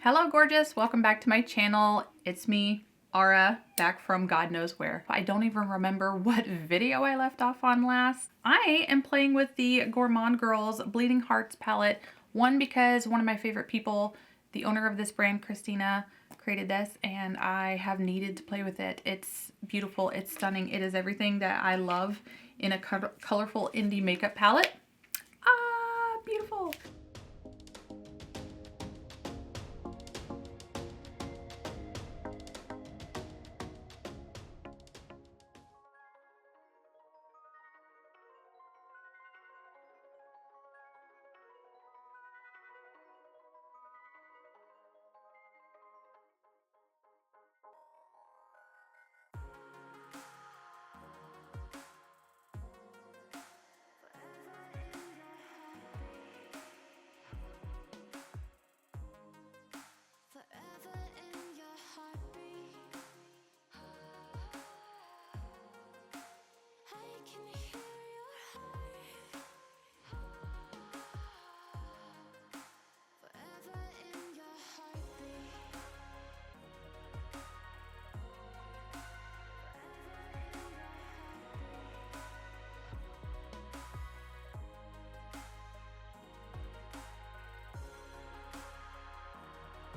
Hello gorgeous, welcome back to my channel. It's me, Aura, back from God knows where. I don't even remember what video I left off on last. I am playing with the Gourmande Girls Bleeding Hearts palette. One, because one of my favorite people, the owner of this brand, Christina, created this and I have needed to play with it. It's beautiful, it's stunning. It is everything that I love in a colorful indie makeup palette. Ah, beautiful.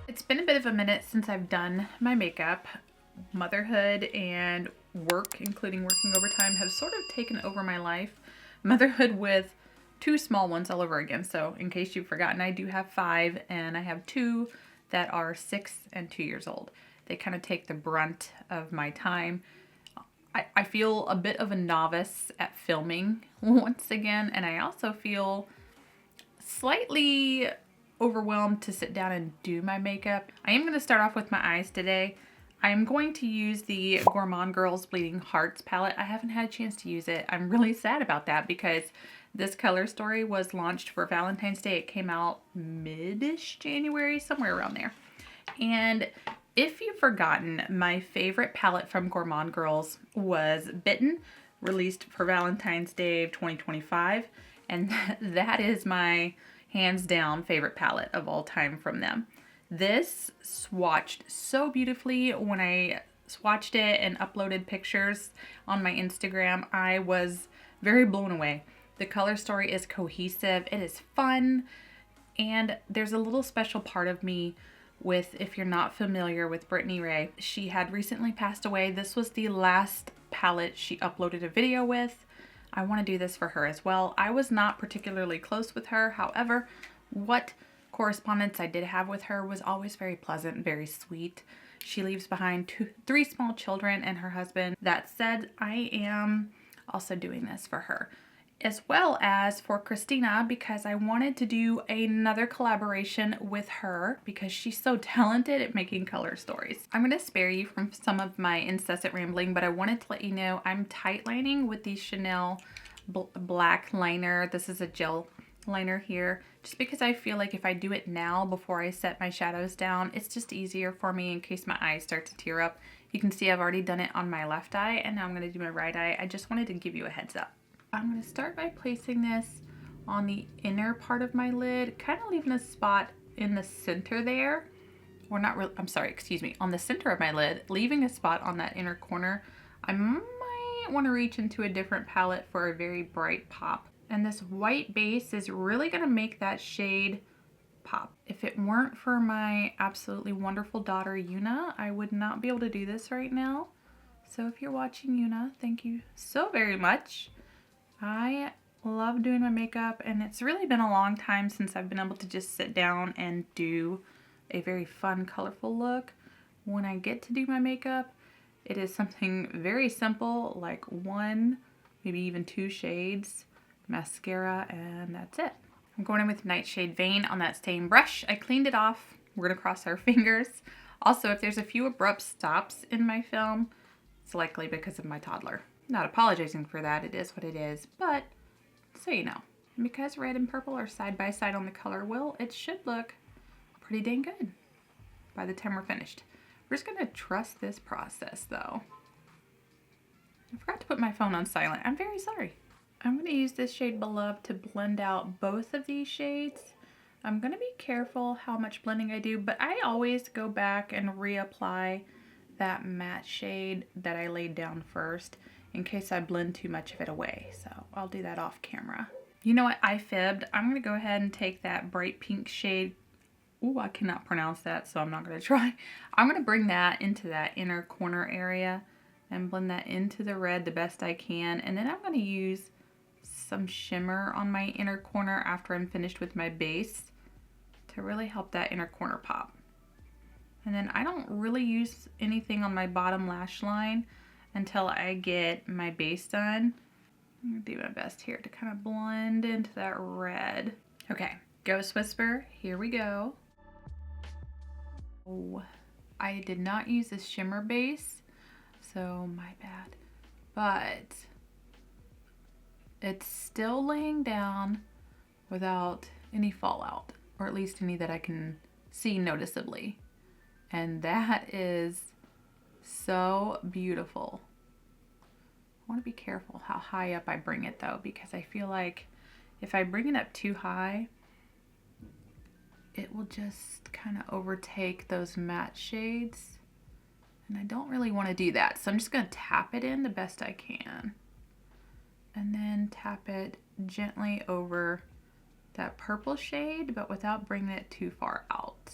It's been a bit of a minute since I've done my makeup. Motherhood and work, including working overtime, have sort of taken over my life. Motherhood with two small ones all over again. So in case you've forgotten, I do have 5 and I have 2 that are 6 and 2 years old. They kind of take the brunt of my time. I feel a bit of a novice at filming once again, and I also feel slightly overwhelmed to sit down and do my makeup. I am going to start off with my eyes today. I am going to use the Gourmande Girls Bleeding Hearts palette. I haven't had a chance to use it. I'm really sad about that because this color story was launched for Valentine's Day. It came out mid-ish January, somewhere around there. And if you've forgotten, my favorite palette from Gourmande Girls was Bitten, released for Valentine's Day of 2025. And that is my hands down favorite palette of all time from them. This swatched so beautifully. When I swatched it and uploaded pictures on my Instagram, I was very blown away. The color story is cohesive, it is fun, and there's a little special part of me with, if you're not familiar with Brittany Ray, she had recently passed away. This was the last palette she uploaded a video with. I want to do this for her as well. I was not particularly close with her. However, what correspondence I did have with her was always very pleasant, very sweet. She leaves behind 3 small children and her husband. That said, I am also doing this for her, as well as for Christina, because I wanted to do another collaboration with her because she's so talented at making color stories. I'm going to spare you from some of my incessant rambling, but I wanted to let you know I'm tight lining with the Chanel black liner. This is a gel liner here, just because I feel like if I do it now before I set my shadows down, it's just easier for me in case my eyes start to tear up. You can see I've already done it on my left eye, and now I'm going to do my right eye. I just wanted to give you a heads up. I'm going to start by placing this on the inner part of my lid, kind of leaving a spot in the center there. Or not really, I'm sorry, excuse me, on the center of my lid, leaving a spot on that inner corner. I might want to reach into a different palette for a very bright pop. And this white base is really going to make that shade pop. If it weren't for my absolutely wonderful daughter, Yuna, I would not be able to do this right now. So if you're watching, Yuna, thank you so very much. I love doing my makeup, and it's really been a long time since I've been able to just sit down and do a very fun, colorful look. When I get to do my makeup, it is something very simple, like 1, maybe even 2 shades, mascara, and that's it. I'm going in with Nightshade Vein on that same brush. I cleaned it off. We're gonna cross our fingers. Also, if there's a few abrupt stops in my film, it's likely because of my toddler. Not apologizing for that, it is what it is, but so you know. And because red and purple are side by side on the color wheel, it should look pretty dang good by the time we're finished. We're just gonna trust this process though. I forgot to put my phone on silent. I'm very sorry. I'm gonna use this shade Beloved to blend out both of these shades. I'm gonna be careful how much blending I do, but I always go back and reapply that matte shade that I laid down first in case I blend too much of it away. So I'll do that off camera. You know what? I fibbed. I'm gonna go ahead and take that bright pink shade. Ooh, I cannot pronounce that, so I'm not gonna try. I'm gonna bring that into that inner corner area and blend that into the red the best I can. And then I'm gonna use some shimmer on my inner corner after I'm finished with my base to really help that inner corner pop. And then I don't really use anything on my bottom lash line until I get my base done. I'm gonna do my best here to kind of blend into that red. Okay, Ghost Whisper, here we go. Oh, I did not use a shimmer base, so my bad. But it's still laying down without any fallout, or at least any that I can see noticeably. And that is so beautiful. I want to be careful how high up I bring it though, because I feel like if I bring it up too high, it will just kind of overtake those matte shades. And I don't really want to do that. So I'm just going to tap it in the best I can. And then tap it gently over that purple shade, but without bringing it too far out.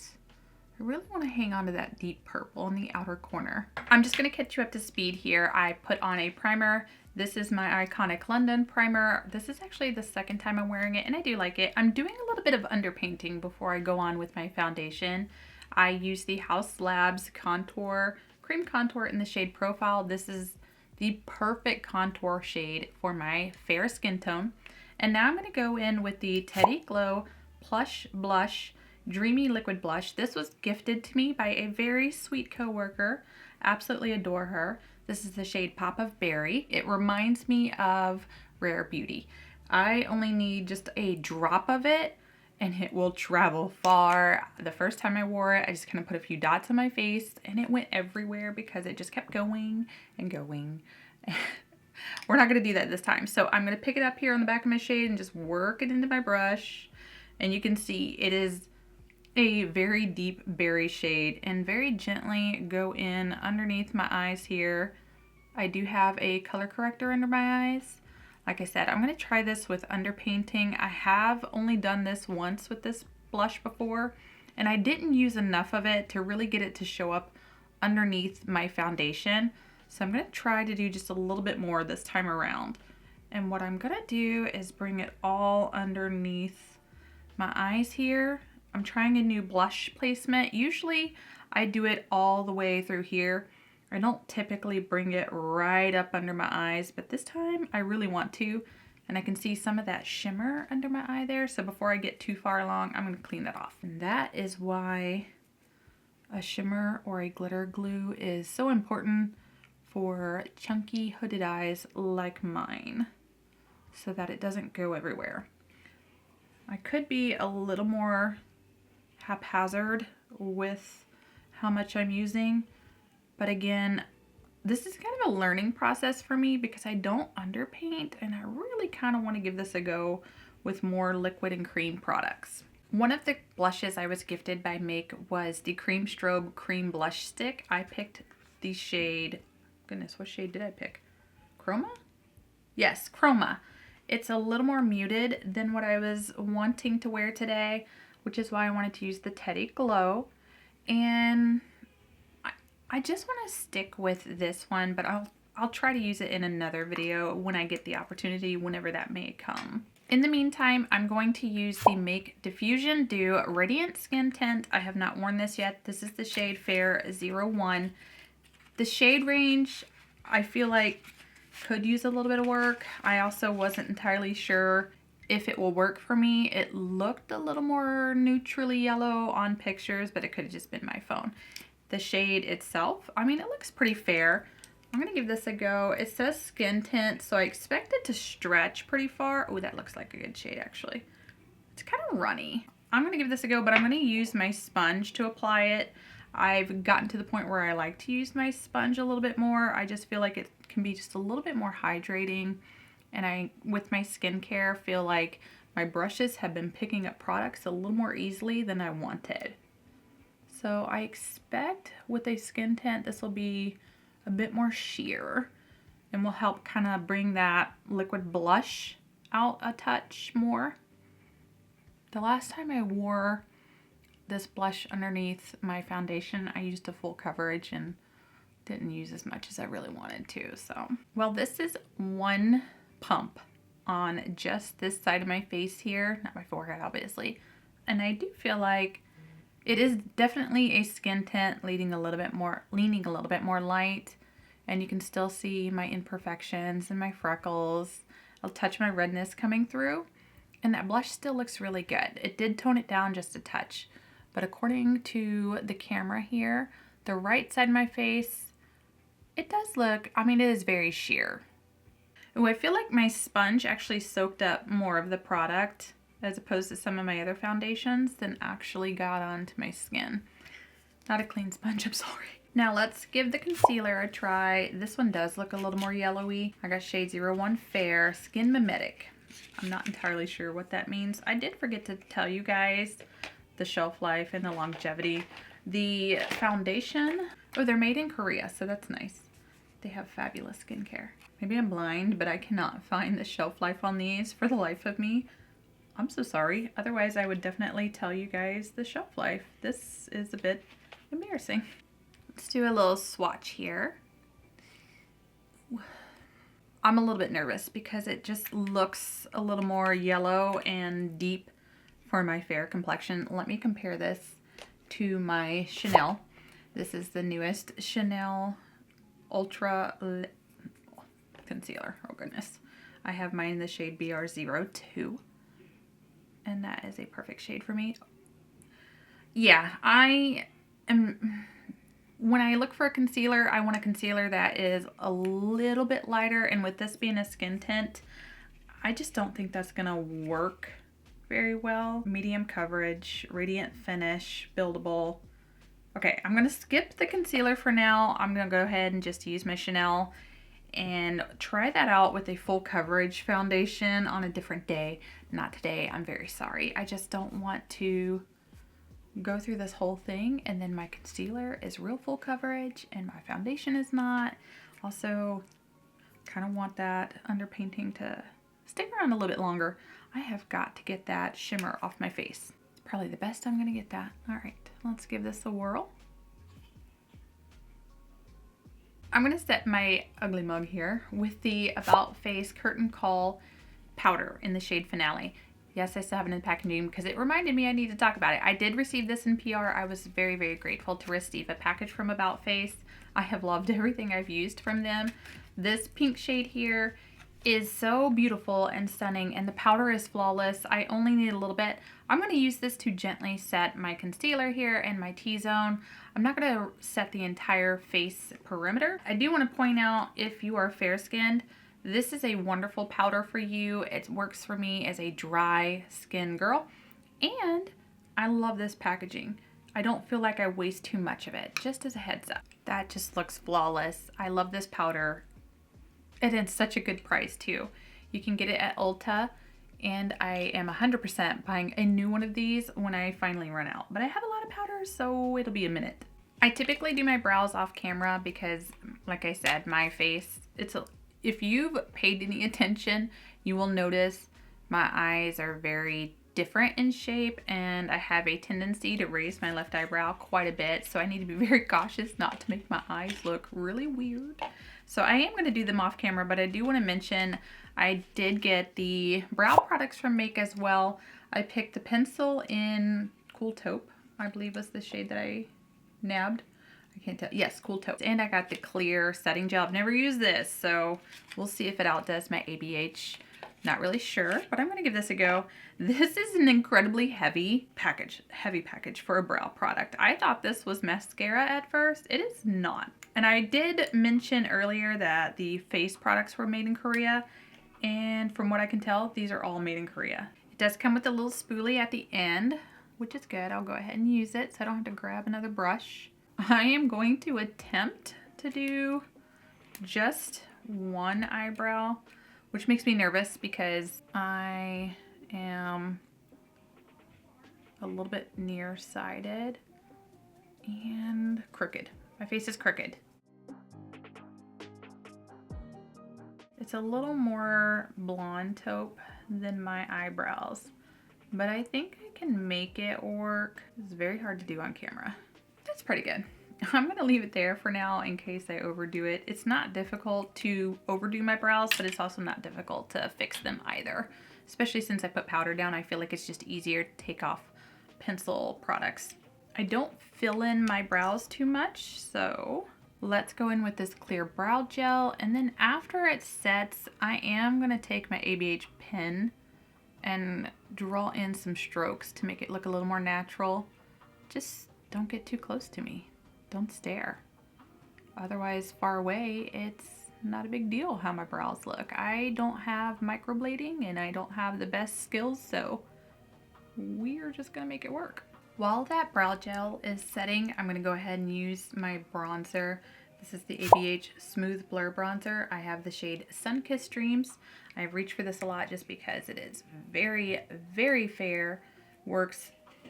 I really want to hang on to that deep purple in the outer corner. I'm just going to catch you up to speed here. I put on a primer. This is my Iconic London primer. This is actually the second time I'm wearing it, and I do like it. I'm doing a little bit of underpainting before I go on with my foundation. I use the House Labs Contour, Cream Contour in the shade Profile. This is the perfect contour shade for my fair skin tone. And now I'm going to go in with the Teddy Glow Plush Blush Dreamy Liquid Blush. This was gifted to me by a very sweet coworker. Absolutely adore her. This is the shade Pop of Berry. It reminds me of Rare Beauty. I only need just a drop of it and it will travel far. The first time I wore it, I just kind of put a few dots on my face and it went everywhere because it just kept going and going. We're not going to do that this time. So I'm going to pick it up here on the back of my shade and just work it into my brush. And you can see it is a very deep berry shade, and very gently go in underneath my eyes here. I do have a color corrector under my eyes. Like I said, I'm going to try this with underpainting. I have only done this once with this blush before, and I didn't use enough of it to really get it to show up underneath my foundation. So I'm going to try to do just a little bit more this time around. And what I'm going to do is bring it all underneath my eyes here. I'm trying a new blush placement. Usually I do it all the way through here. I don't typically bring it right up under my eyes, but this time I really want to. And I can see some of that shimmer under my eye there. So before I get too far along, I'm going to clean that off. And that is why a shimmer or a glitter glue is so important for chunky hooded eyes like mine, so that it doesn't go everywhere. I could be a little more haphazard with how much I'm using, but again, this is kind of a learning process for me because I don't underpaint, and I really kind of want to give this a go with more liquid and cream products. One of the blushes I was gifted by Make was the Cream Strobe Cream Blush Stick. I picked the shade, goodness, what shade did I pick? Chroma? Yes, Chroma. It's a little more muted than what I was wanting to wear today, which is why I wanted to use the Teddy Glow. And I just want to stick with this one, but I'll try to use it in another video when I get the opportunity, whenever that may come. In the meantime, I'm going to use the Make Diffusion Dew Radiant Skin Tint. I have not worn this yet. This is the shade Fair 01. The shade range, I feel like could use a little bit of work. I also wasn't entirely sure if it will work for me. It looked a little more neutrally yellow on pictures, but it could have just been my phone. The shade itself, I mean, it looks pretty fair. I'm gonna give this a go. It says skin tint, so I expect it to stretch pretty far. Oh, that looks like a good shade actually. It's kind of runny. I'm gonna give this a go, but I'm gonna use my sponge to apply it. I've gotten to the point where I like to use my sponge a little bit more. I just feel like it can be just a little bit more hydrating. And I, with my skincare, feel like my brushes have been picking up products a little more easily than I wanted. So I expect with a skin tint, this will be a bit more sheer and will help kind of bring that liquid blush out a touch more. The last time I wore this blush underneath my foundation, I used a full coverage and didn't use as much as I really wanted to. So, well, this is one pump on just this side of my face here, not my forehead obviously, and I do feel like it is definitely a skin tint leaning a little bit more light, and you can still see my imperfections and my freckles. I'll touch my redness coming through, and that blush still looks really good. It did tone it down just a touch, but according to the camera here, the right side of my face, it does look, I mean, it is very sheer. Ooh, I feel like my sponge actually soaked up more of the product as opposed to some of my other foundations than actually got onto my skin. Not a clean sponge, I'm sorry. Now let's give the concealer a try. This one does look a little more yellowy. I got shade 01 Fair, Skin Mimetic. I'm not entirely sure what that means. I did forget to tell you guys the shelf life and the longevity. The foundation, oh, they're made in Korea, so that's nice. They have fabulous skincare. Maybe I'm blind, but I cannot find the shelf life on these for the life of me. I'm so sorry. Otherwise, I would definitely tell you guys the shelf life. This is a bit embarrassing. Let's do a little swatch here. I'm a little bit nervous because it just looks a little more yellow and deep for my fair complexion. Let me compare this to my Chanel. This is the newest Chanel Ultra Concealer. Oh goodness. I have mine in the shade BR02. And that is a perfect shade for me. Yeah, when I look for a concealer, I want a concealer that is a little bit lighter. And with this being a skin tint, I just don't think that's gonna work very well. Medium coverage, radiant finish, buildable. Okay, I'm gonna skip the concealer for now. I'm gonna go ahead and just use my Chanel and try that out with a full coverage foundation on a different day. Not today, I'm very sorry. I just don't want to go through this whole thing and then my concealer is real full coverage and my foundation is not. Also, kind of want that underpainting to stick around a little bit longer. I have got to get that shimmer off my face. It's probably the best I'm gonna get that. All right, let's give this a whirl. I'm gonna set my ugly mug here with the About Face Curtain Call powder in the shade Finale. Yes, I still have it in the packaging because it reminded me I need to talk about it. I did receive this in PR. I was very, very grateful to receive a package from About Face. I have loved everything I've used from them. This pink shade here is so beautiful and stunning, and the powder is flawless. I only need a little bit. I'm going to use this to gently set my concealer here and my T-zone. I'm not going to set the entire face perimeter. I do want to point out, if you are fair-skinned, this is a wonderful powder for you. It works for me as a dry skin girl, and I love this packaging. I don't feel like I waste too much of it, just as a heads up. That just looks flawless. I love this powder. And it's such a good price too. You can get it at Ulta, and I am 100% buying a new one of these when I finally run out. But I have a lot of powder, so it'll be a minute. I typically do my brows off camera because, like I said, my face, if you've paid any attention, you will notice my eyes are very different in shape, and I have a tendency to raise my left eyebrow quite a bit, so I need to be very cautious not to make my eyes look really weird. So I am going to do them off camera, but I do want to mention I did get the brow products from Make as well. I picked the pencil in Cool Taupe, I believe was the shade that I nabbed. I can't tell. Yes, Cool Taupe. And I got the clear setting gel. I've never used this, so we'll see if it outdoes my ABH. Not really sure, but I'm going to give this a go. This is an incredibly heavy package for a brow product. I thought this was mascara at first. It is not. And I did mention earlier that the face products were made in Korea, and from what I can tell, these are all made in Korea. It does come with a little spoolie at the end, which is good. I'll go ahead and use it so I don't have to grab another brush. I am going to attempt to do just one eyebrow, which makes me nervous because I am a little bit nearsighted and crooked. My face is crooked. It's a little more blonde taupe than my eyebrows, but I think I can make it work. It's very hard to do on camera. That's pretty good. I'm gonna leave it there for now in case I overdo it. It's not difficult to overdo my brows, but it's also not difficult to fix them either. Especially since I put powder down, I feel like it's just easier to take off pencil products. I don't fill in my brows too much, so let's go in with this clear brow gel. And then after it sets, I am gonna take my ABH pen and draw in some strokes to make it look a little more natural. Just don't get too close to me. Don't stare. Otherwise, far away, it's not a big deal how my brows look. I don't have microblading and I don't have the best skills, so we're just gonna make it work. While that brow gel is setting, I'm gonna go ahead and use my bronzer. This is the ABH Smooth Blur Bronzer. I have the shade Sunkissed Dreams. I've reached for this a lot just because it is very, very fair.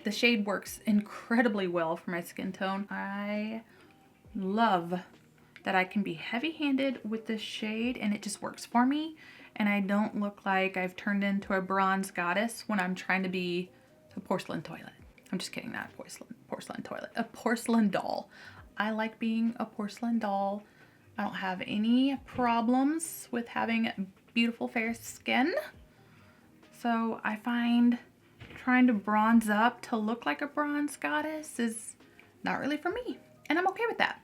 The shade works incredibly well for my skin tone. I love that I can be heavy-handed with this shade and it just works for me. And I don't look like I've turned into a bronze goddess when I'm trying to be a porcelain toilet. I'm just kidding, not a porcelain toilet, a porcelain doll. I like being a porcelain doll. I don't have any problems with having beautiful fair skin. So I find trying to bronze up to look like a bronze goddess is not really for me. And I'm okay with that.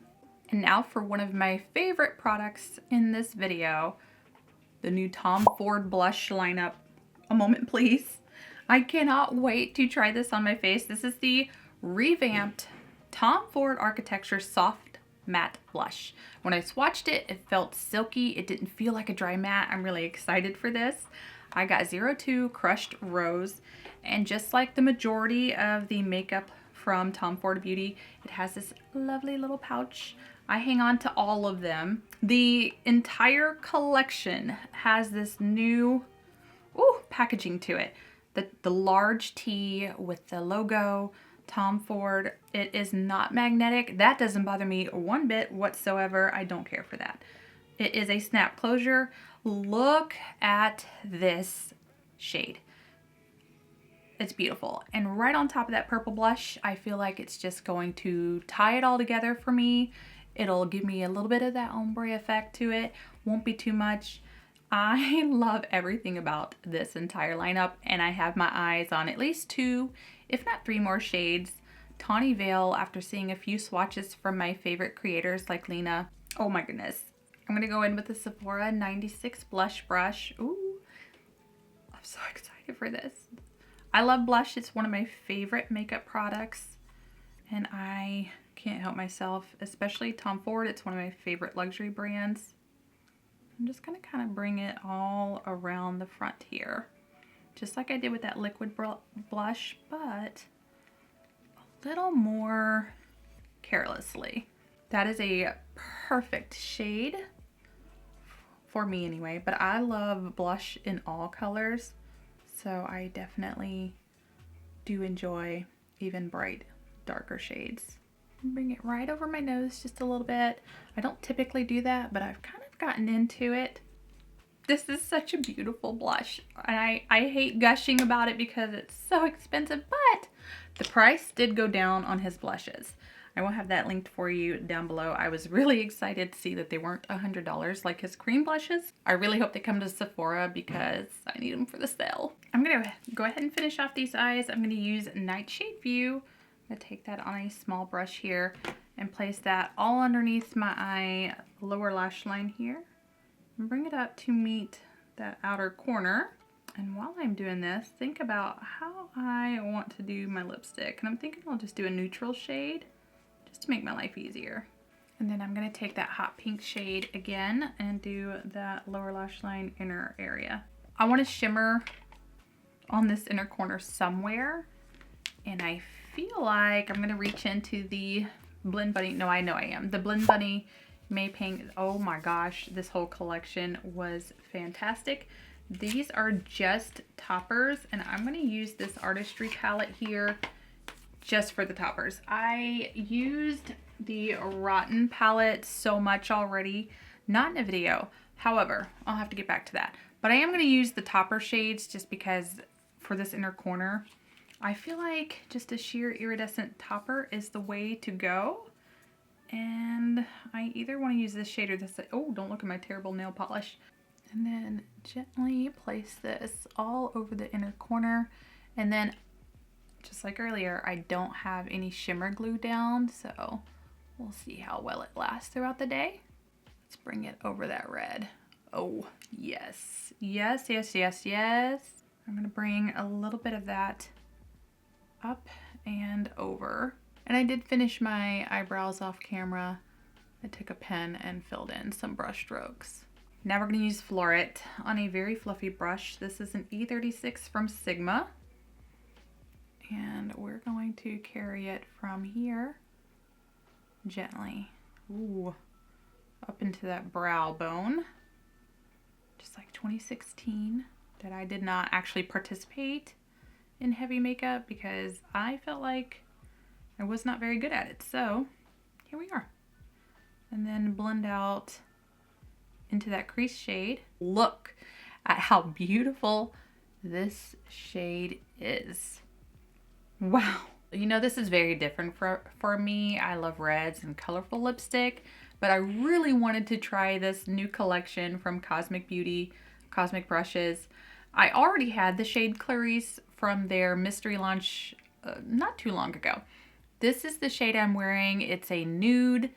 And now for one of my favorite products in this video, the new Tom Ford blush lineup. A moment, please. I cannot wait to try this on my face. This is the revamped Tom Ford Architecture Soft Matte Blush. When I swatched it, it felt silky. It didn't feel like a dry matte. I'm really excited for this. I got 02 Crushed Rose, and just like the majority of the makeup from Tom Ford Beauty, it has this lovely little pouch. I hang on to all of them. The entire collection has this new packaging to it. The large T with the logo, Tom Ford. It is not magnetic. That doesn't bother me one bit whatsoever. I don't care for that. It is a snap closure. Look at this shade. It's beautiful. And right on top of that purple blush, I feel like it's just going to tie it all together for me. It'll give me a little bit of that ombre effect to it. Won't be too much. I love everything about this entire lineup, and I have my eyes on at least 2, if not 3 more shades. Tawny Veil, after seeing a few swatches from my favorite creators like Lena. Oh my goodness. I'm gonna go in with the Sephora 96 blush brush. Ooh, I'm so excited for this. I love blush. It's one of my favorite makeup products, and I can't help myself, especially Tom Ford. It's one of my favorite luxury brands. I'm just gonna kind of bring it all around the front here, just like I did with that liquid blush, but a little more carelessly. That is a perfect shade for me anyway, but I love blush in all colors, so I definitely do enjoy even bright, darker shades. Bring it right over my nose just a little bit. I don't typically do that, but I've kind of gotten into it. This is such a beautiful blush, and I hate gushing about it because it's so expensive, but the price did go down on his blushes. I will have that linked for you down below. I was really excited to see that they weren't $100 like his cream blushes. I really hope they come to Sephora because I need them for the sale. I'm gonna go ahead and finish off these eyes. I'm gonna use Nightshade View. I'm gonna take that on a small brush here and place that all underneath my eye lower lash line here. And bring it up to meet that outer corner. And while I'm doing this, think about how I want to do my lipstick. And I'm thinking I'll just do a neutral shade just to make my life easier. And then I'm gonna take that hot pink shade again and do that lower lash line inner area. I want to shimmer on this inner corner somewhere. And I feel like I'm gonna reach into the Blend Bunny. No, I know I am. The Blend Bunny May Pink. Oh my gosh, this whole collection was fantastic. These are just toppers, and I'm going to use this Artistry palette here just for the toppers. I used the Rotten palette so much already, not in a video. However, I'll have to get back to that. But I am going to use the topper shades just because for this inner corner, I feel like just a sheer iridescent topper is the way to go. And I either want to use this shade or this. Oh, don't look at my terrible nail polish. And then gently place this all over the inner corner. And then, just like earlier, I don't have any shimmer glue down, so we'll see how well it lasts throughout the day. Let's bring it over that red. Oh, yes. Yes, yes, yes, yes. I'm gonna bring a little bit of that up and over. And I did finish my eyebrows off camera. I took a pen and filled in some brush strokes. Now we're going to use Surratt on a very fluffy brush. This is an E36 from Sigma. And we're going to carry it from here gently. Ooh, up into that brow bone. Just like 2016, that I did not actually participate in heavy makeup because I felt like I was not very good at it. So here we are. And then blend out into that crease shade. Look at how beautiful this shade is. Wow. You know, this is very different for me. I love reds and colorful lipstick, but I really wanted to try this new collection from Cosmic Beauty, Cosmic Brushes. I already had the shade Clarice from their mystery launch not too long ago. This is the shade I'm wearing. It's a nude,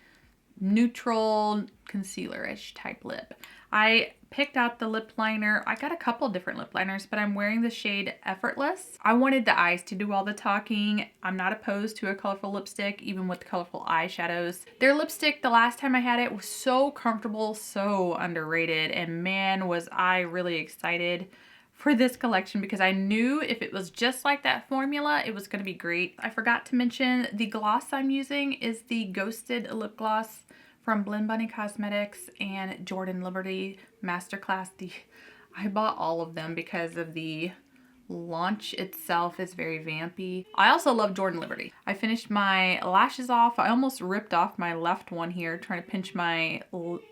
neutral, concealer-ish type lip. I picked out the lip liner. I got a couple different lip liners, but I'm wearing the shade Effortless. I wanted the eyes to do all the talking. I'm not opposed to a colorful lipstick, even with colorful eyeshadows. Their lipstick, the last time I had it, was so comfortable, so underrated, and man, was I really excited for this collection because I knew if it was just like that formula, it was going to be great. I forgot to mention the gloss I'm using is the Ghosted lip gloss from Blend Bunny Cosmetics and Jordan Liberty Masterclass. I bought all of them because of the launch itself is very vampy. I also love Jordan Liberty. I finished my lashes off. I almost ripped off my left one here trying to pinch my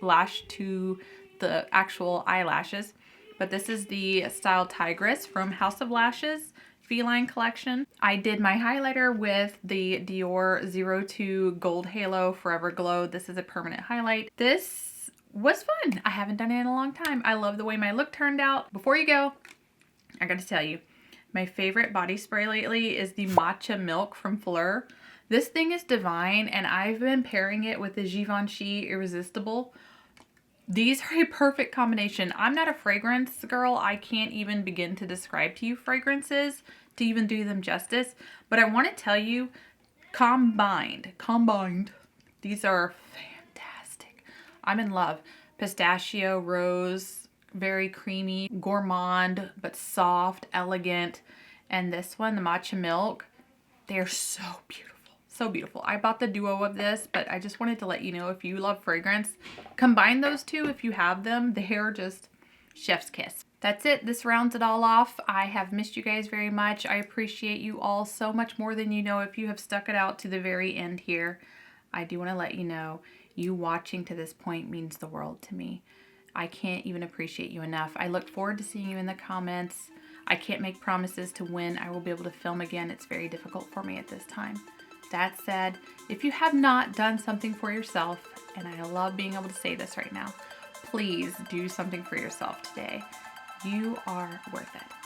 lash to the actual eyelashes. But this is the style Tigress from House of Lashes Feline Collection. I did my highlighter with the Dior 02 Gold Halo Forever Glow. This is a permanent highlight. This was fun. I haven't done it in a long time. I love the way my look turned out. Before you go, I got to tell you, my favorite body spray lately is the Matcha Milk from Fleur. This thing is divine, and I've been pairing it with the Givenchy Irresistible. These are a perfect combination. I'm not a fragrance girl. I can't even begin to describe to you fragrances to even do them justice. But I want to tell you, combined, these are fantastic. I'm in love. Pistachio, rose, very creamy, gourmand, but soft, elegant. And this one, the Matcha Milk, they're so beautiful. So beautiful. I bought the duo of this, but I just wanted to let you know if you love fragrance, combine those two if you have them. They're just chef's kiss. That's it. This rounds it all off. I have missed you guys very much. I appreciate you all so much more than you know if you have stuck it out to the very end here. I do want to let you know you watching to this point means the world to me. I can't even appreciate you enough. I look forward to seeing you in the comments. I can't make promises to when I will be able to film again. It's very difficult for me at this time. That said, if you have not done something for yourself, and I love being able to say this right now, please do something for yourself today. You are worth it.